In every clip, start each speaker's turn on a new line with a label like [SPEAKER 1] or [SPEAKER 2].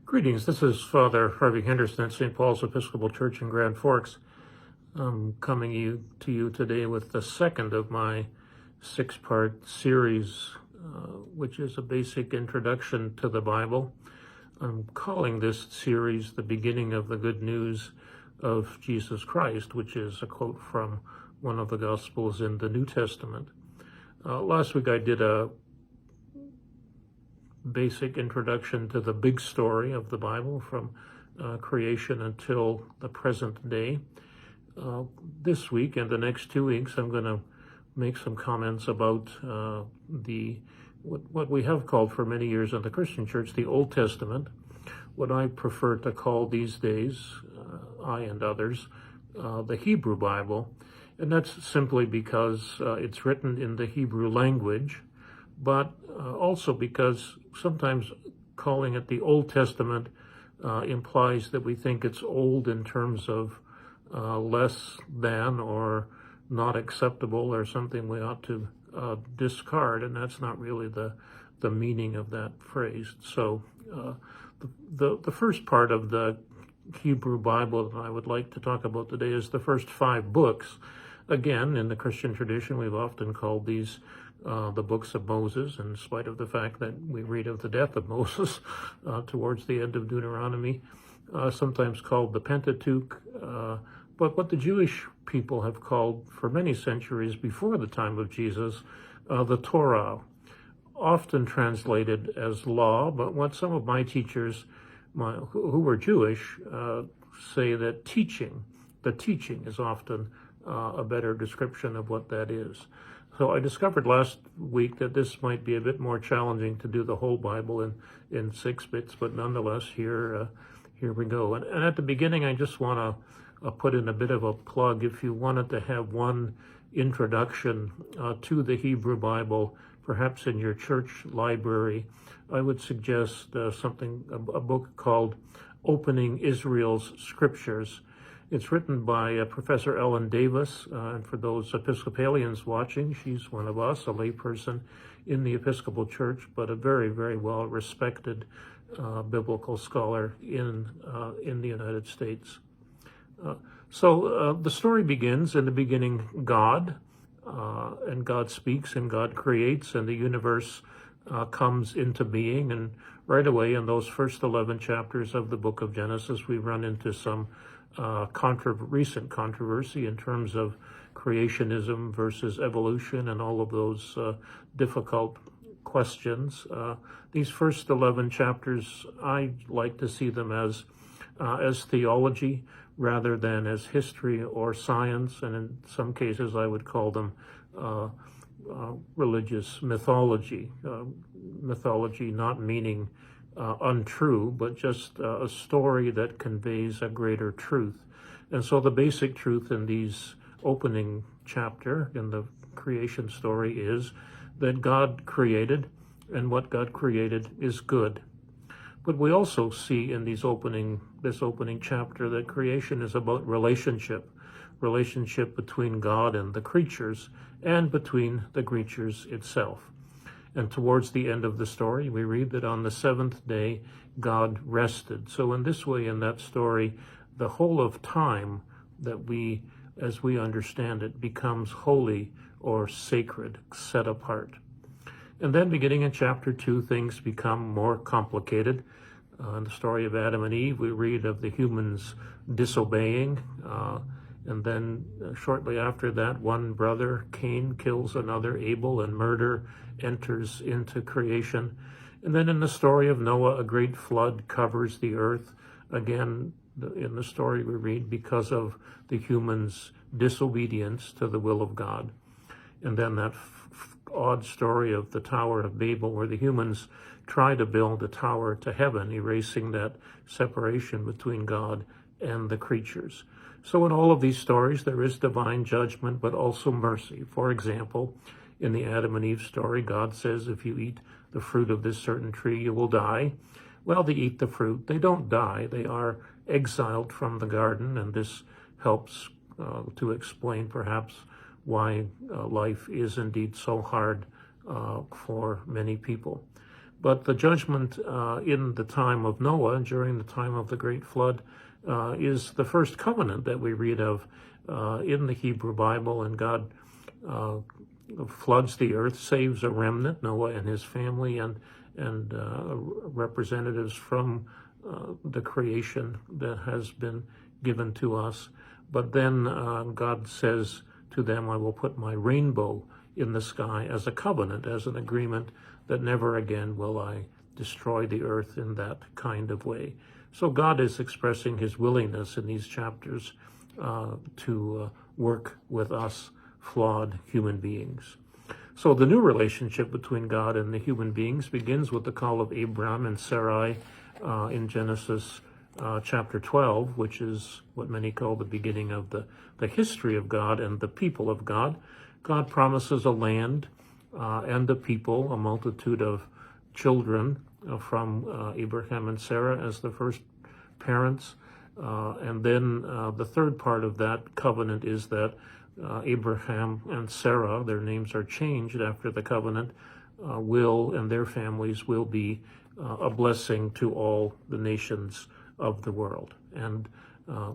[SPEAKER 1] Greetings. This is Father Harvey Henderson at St. Paul's Episcopal Church in Grand Forks. I'm coming to you today with the second of my six-part series, which is a basic introduction to the Bible. I'm calling this series The Beginning of the Good News of Jesus Christ, which is a quote from one of the Gospels in the New Testament. Last week I did a basic introduction to the big story of the Bible from creation until the present day. This week and the next 2 weeks, I'm going to make some comments about what we have called for many years in the Christian Church the Old Testament, what I prefer to call these days, I and others, the Hebrew Bible, and that's simply because it's written in the Hebrew language, but also because sometimes calling it the Old Testament implies that we think it's old in terms of less than or not acceptable or something we ought to discard, and that's not really the meaning of that phrase. So the first part of the Hebrew Bible that I would like to talk about today is the first 5 books. Again, in the Christian tradition, we've often called these the books of Moses, in spite of the fact that we read of the death of Moses towards the end of Deuteronomy, sometimes called the Pentateuch, but what the Jewish people have called for many centuries before the time of Jesus, the Torah, often translated as law, but what some of my teachers who were Jewish say that the teaching is often a better description of what that is. So I discovered last week that this might be a bit more challenging to do the whole Bible in 6 bits, but nonetheless, here we go. And at the beginning, I just want to put in a bit of a plug. If you wanted to have one introduction to the Hebrew Bible, perhaps in your church library, I would suggest a book called Opening Israel's Scriptures. It's written by Professor Ellen Davis, and for those Episcopalians watching, she's one of us, a layperson in the Episcopal Church, but a very, very well-respected biblical scholar in the United States. So the story begins in the beginning, God, and God speaks and God creates, and the universe comes into being, and right away in those first 11 chapters of the book of Genesis, we run into some recent controversy in terms of creationism versus evolution and all of those difficult questions. These first 11 chapters, I like to see them as theology rather than as history or science, and in some cases I would call them religious mythology. Mythology not meaning untrue, but just a story that conveys a greater truth. And so the basic truth in these opening chapter in the creation story is that God created, and what God created is good. But we also see in this opening chapter that creation is about relationship between God and the creatures, and between the creatures itself. And towards the end of the story, we read that on the 7th day, God rested. So in this way, in that story, the whole of time that we, as we understand it, becomes holy or sacred, set apart. And then beginning in chapter 2, things become more complicated. In the story of Adam and Eve, we read of the humans disobeying, and then shortly after that, one brother, Cain, kills another, Abel, and murder enters into creation. And then in the story of Noah, a great flood covers the earth. Again, in the story we read because of the humans' disobedience to the will of God. And then that odd story of the Tower of Babel, where the humans try to build a tower to heaven, erasing that separation between God and the creatures. So in all of these stories, there is divine judgment, but also mercy. For example, in the Adam and Eve story, God says, if you eat the fruit of this certain tree, you will die. Well, they eat the fruit. They don't die. They are exiled from the garden, and this helps to explain perhaps why life is indeed so hard for many people. But the judgment in the time of Noah, during the time of the great flood, is the first covenant that we read of in the Hebrew Bible, and God floods the earth, saves a remnant, Noah and his family, and representatives from the creation that has been given to us. But then God says to them, I will put my rainbow in the sky as a covenant, as an agreement that never again will I destroy the earth in that kind of way. So God is expressing his willingness in these chapters to work with us flawed human beings. So the new relationship between God and the human beings begins with the call of Abram and Sarai in Genesis chapter 12, which is what many call the beginning of the history of God and the people of God. God promises a land and a people, a multitude of children from Abraham and Sarah as the first parents. And then the third part of that covenant is that Abraham and Sarah, their names are changed after the covenant, will and their families will be a blessing to all the nations of the world. And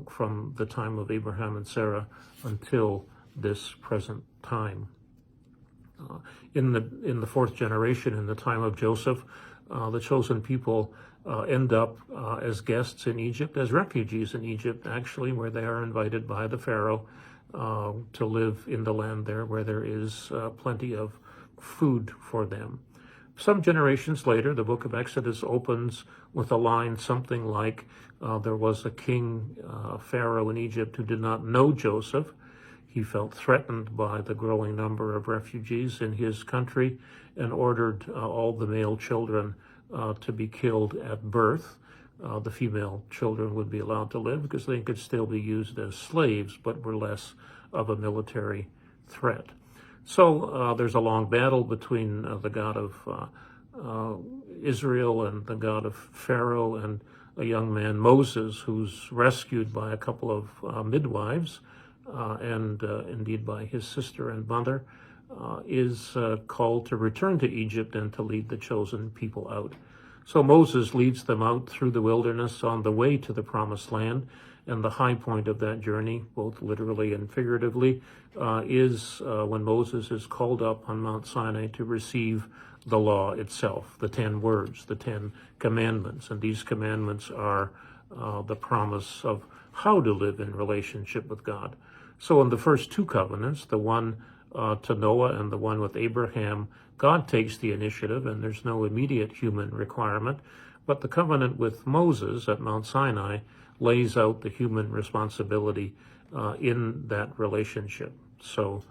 [SPEAKER 1] from the time of Abraham and Sarah until this present time. In the fourth generation, in the time of Joseph, the chosen people end up as guests in Egypt, as refugees in Egypt, actually, where they are invited by the Pharaoh to live in the land there where there is plenty of food for them. Some generations later, the book of Exodus opens with a line something like, there was a king, Pharaoh in Egypt, who did not know Joseph. He felt threatened by the growing number of refugees in his country and ordered all the male children to be killed at birth. The female children would be allowed to live because they could still be used as slaves, but were less of a military threat. So there's a long battle between the God of Israel and the God of Pharaoh, and a young man, Moses, who's rescued by a couple of midwives and indeed by his sister and mother, is called to return to Egypt and to lead the chosen people out. So Moses leads them out through the wilderness on the way to the promised land, and the high point of that journey, both literally and figuratively, is when Moses is called up on Mount Sinai to receive the law itself, the 10 words, the 10 commandments. And these commandments are the promise of how to live in relationship with God. So in the first two covenants, the one to Noah and the one with Abraham, God takes the initiative and there's no immediate human requirement. But the covenant with Moses at Mount Sinai lays out the human responsibility in that relationship. So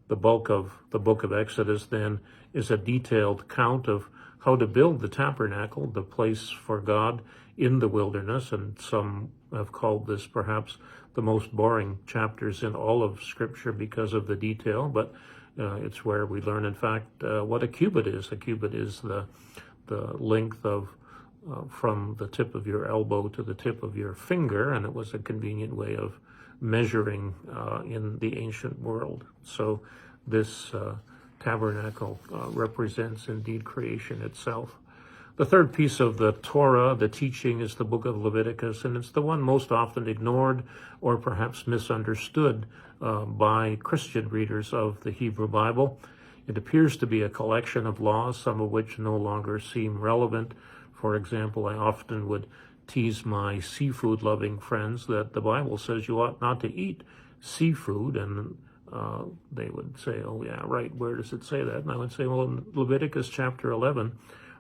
[SPEAKER 1] the bulk of the book of Exodus then is a detailed account of how to build the tabernacle, the place for God in the wilderness, and some have called this perhaps the most boring chapters in all of Scripture because of the detail, but it's where we learn, in fact, what a cubit is. A cubit is the length of from the tip of your elbow to the tip of your finger, and it was a convenient way of measuring in the ancient world. So this tabernacle represents indeed creation itself. The third piece of the Torah, the teaching, is the book of Leviticus, and it's the one most often ignored or perhaps misunderstood by Christian readers of the Hebrew Bible. It appears to be a collection of laws, some of which no longer seem relevant. For example, I often would tease my seafood-loving friends that the Bible says you ought not to eat seafood, and they would say, oh yeah, right, where does it say that? And I would say, well, in Leviticus chapter 11,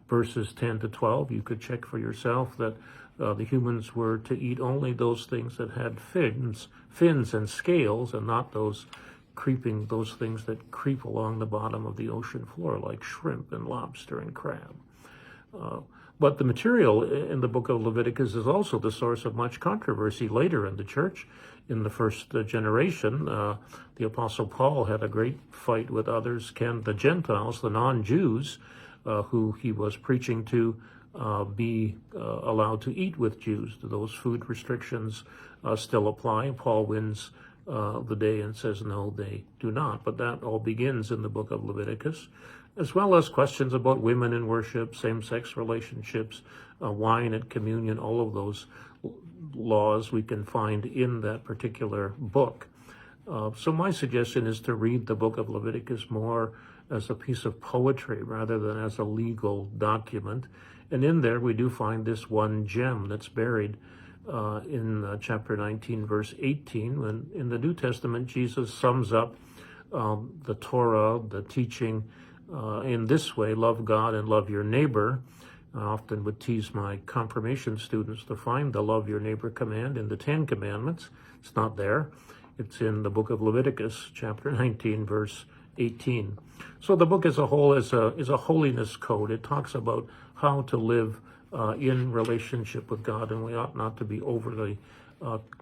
[SPEAKER 1] verses 10 to 12, you could check for yourself that the humans were to eat only those things that had fins and scales, and not those things that creep along the bottom of the ocean floor, like shrimp and lobster and crab. But the material in the book of Leviticus is also the source of much controversy later in the church. In the first generation, the Apostle Paul had a great fight with others. Can the Gentiles, the non-Jews, who he was preaching to, be allowed to eat with Jews? Do those food restrictions still apply? Paul wins the day and says, no, they do not. But that all begins in the book of Leviticus. as well as questions about women in worship, same-sex relationships, wine and communion, all of those laws we can find in that particular book. So my suggestion is to read the book of Leviticus more as a piece of poetry rather than as a legal document. And in there we do find this one gem that's buried in chapter 19, verse 18, when in the New Testament Jesus sums up the Torah, the teaching, in this way: love God and love your neighbor. I often would tease my confirmation students to find the love your neighbor command in the 10 Commandments. It's not there. It's in the book of Leviticus, chapter 19, verse 18. So the book as a whole is a holiness code. It talks about how to live in relationship with God, and we ought not to be overly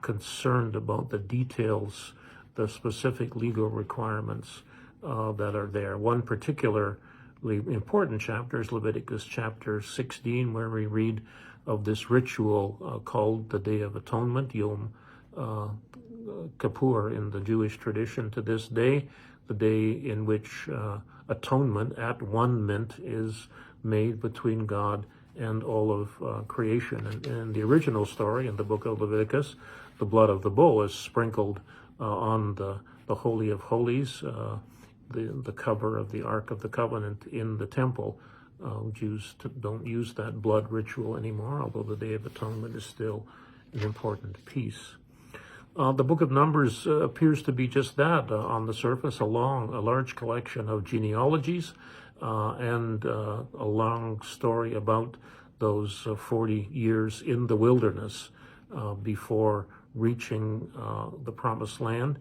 [SPEAKER 1] concerned about the details, the specific legal requirements that are there. One particularly important chapter is Leviticus chapter 16, where we read of this ritual called the Day of Atonement, Yom Kippur in the Jewish tradition to this day, the day in which atonement at one mint is made between God and all of creation. And in the original story in the book of Leviticus, the blood of the bull is sprinkled on the Holy of Holies, the cover of the Ark of the Covenant in the temple. Jews don't use that blood ritual anymore, although the Day of Atonement is still an important piece. The book of Numbers appears to be just that, on the surface, a large collection of genealogies and a long story about those 40 years in the wilderness before reaching the Promised Land.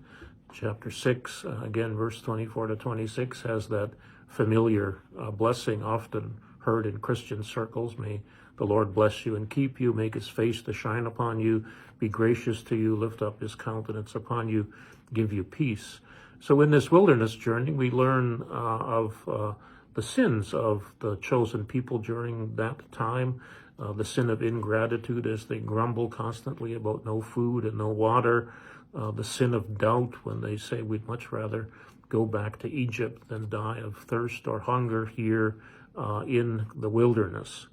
[SPEAKER 1] Chapter 6, again, verse 24 to 26, has that familiar blessing often heard in Christian circles. May the Lord bless you and keep you, make his face to shine upon you, be gracious to you, lift up his countenance upon you, give you peace. So in this wilderness journey, we learn of the sins of the chosen people during that time, the sin of ingratitude as they grumble constantly about no food and no water, the sin of doubt when they say we'd much rather go back to Egypt than die of thirst or hunger here in the wilderness.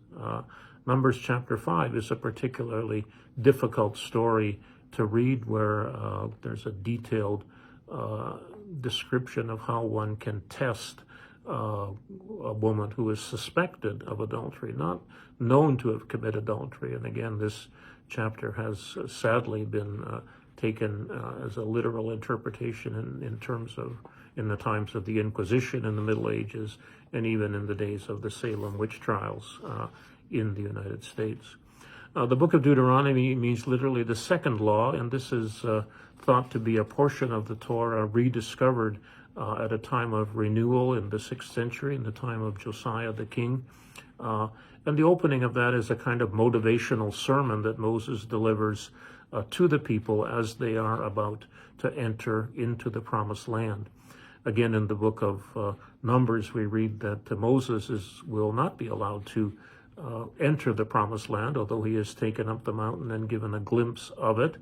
[SPEAKER 1] Numbers chapter 5 is a particularly difficult story to read, where there's a detailed description of how one can test a woman who is suspected of adultery, not known to have committed adultery. And again, this chapter has sadly been taken as a literal interpretation in terms of in the times of the Inquisition in the Middle Ages, and even in the days of the Salem witch trials in the United States. The Book of Deuteronomy means literally the second law, and this is thought to be a portion of the Torah rediscovered at a time of renewal in the 6th century, in the time of Josiah the king. And the opening of that is a kind of motivational sermon that Moses delivers to the people as they are about to enter into the Promised Land. Again, in the book of Numbers, we read that Moses will not be allowed to enter the Promised Land, although he is taken up the mountain and given a glimpse of it.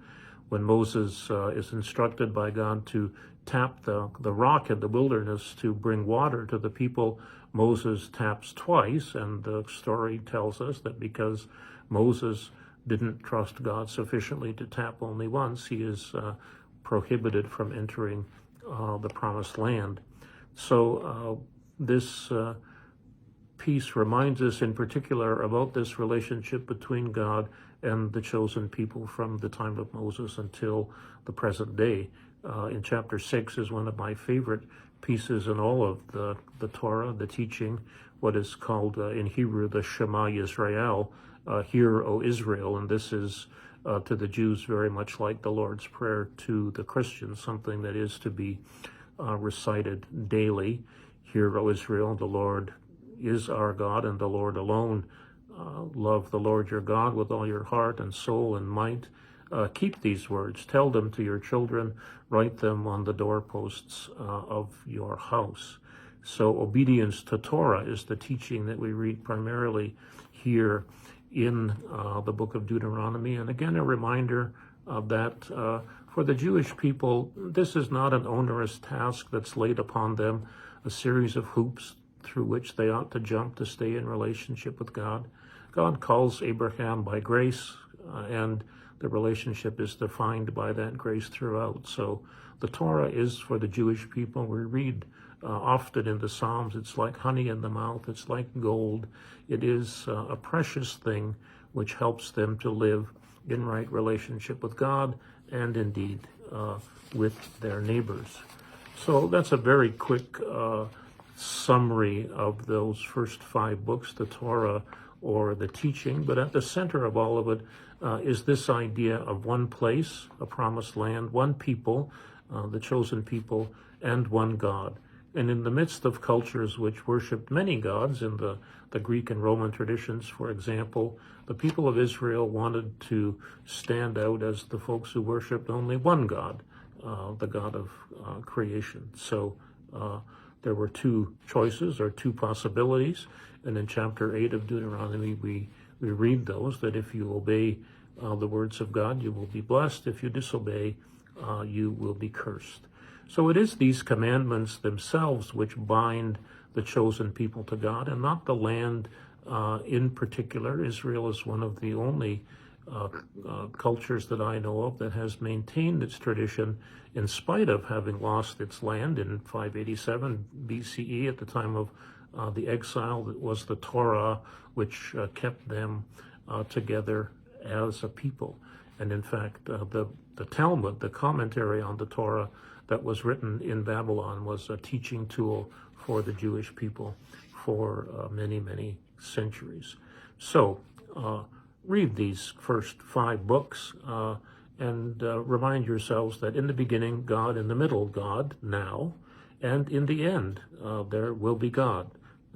[SPEAKER 1] When Moses is instructed by God to tap the rock in the wilderness to bring water to the people, Moses taps twice, and the story tells us that because Moses didn't trust God sufficiently to tap only once, he is prohibited from entering the Promised Land. So this piece reminds us in particular about this relationship between God and the chosen people from the time of Moses until the present day. In chapter 6 is one of my favorite pieces in all of the Torah, the teaching, what is called in Hebrew the Shema Yisrael, Hear, O Israel, and this is to the Jews very much like the Lord's Prayer to the Christians, something that is to be recited daily. Hear, O Israel, the Lord is our God and the Lord alone. Love the Lord your God with all your heart and soul and might. Keep these words, tell them to your children, write them on the doorposts of your house. So obedience to Torah is the teaching that we read primarily here in the book of Deuteronomy. And again, a reminder that for the Jewish people, this is not an onerous task that's laid upon them, a series of hoops through which they ought to jump to stay in relationship with God. God calls Abraham by grace, and the relationship is defined by that grace throughout. So the Torah is for the Jewish people. We read often in the Psalms, it's like honey in the mouth, it's like gold. It is a precious thing which helps them to live in right relationship with God and indeed with their neighbors. So that's a very quick summary of those first 5 books, the Torah or the teaching. But at the center of all of it is this idea of one place, a promised land, one people, the chosen people, and one God. And in the midst of cultures which worshiped many gods, in the Greek and Roman traditions, for example, the people of Israel wanted to stand out as the folks who worshiped only one God, the God of creation. So there were 2 choices or 2 possibilities. And in chapter 8 of Deuteronomy, we read those, that if you obey the words of God, you will be blessed. If you disobey, you will be cursed. So it is these commandments themselves which bind the chosen people to God, and not the land in particular. Israel is one of the only cultures that I know of that has maintained its tradition in spite of having lost its land in 587 BCE at the time of the exile. That was the Torah which kept them together as a people. And in fact, the Talmud, the commentary on the Torah that was written in Babylon, was a teaching tool for the Jewish people for many, many centuries. So read these first 5 books and remind yourselves that in the beginning, God; in the middle, God now; and in the end, there will be God.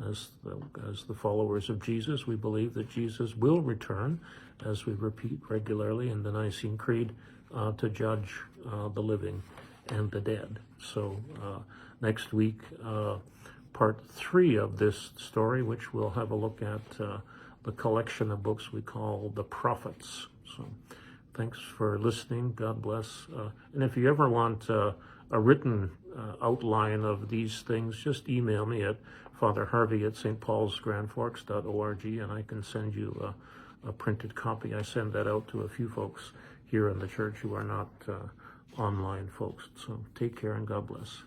[SPEAKER 1] As the followers of Jesus, we believe that Jesus will return, as we repeat regularly in the Nicene Creed, to judge the living and the dead. So next week, part 3 of this story, which we'll have a look at the collection of books we call the prophets. So thanks for listening. God bless. And if you ever want a written outline of these things, just email me at fatherharvey@stpaulsgrandforks.org, and I can send you a printed copy. I send that out to a few folks here in the church who are not online folks. So take care and God bless.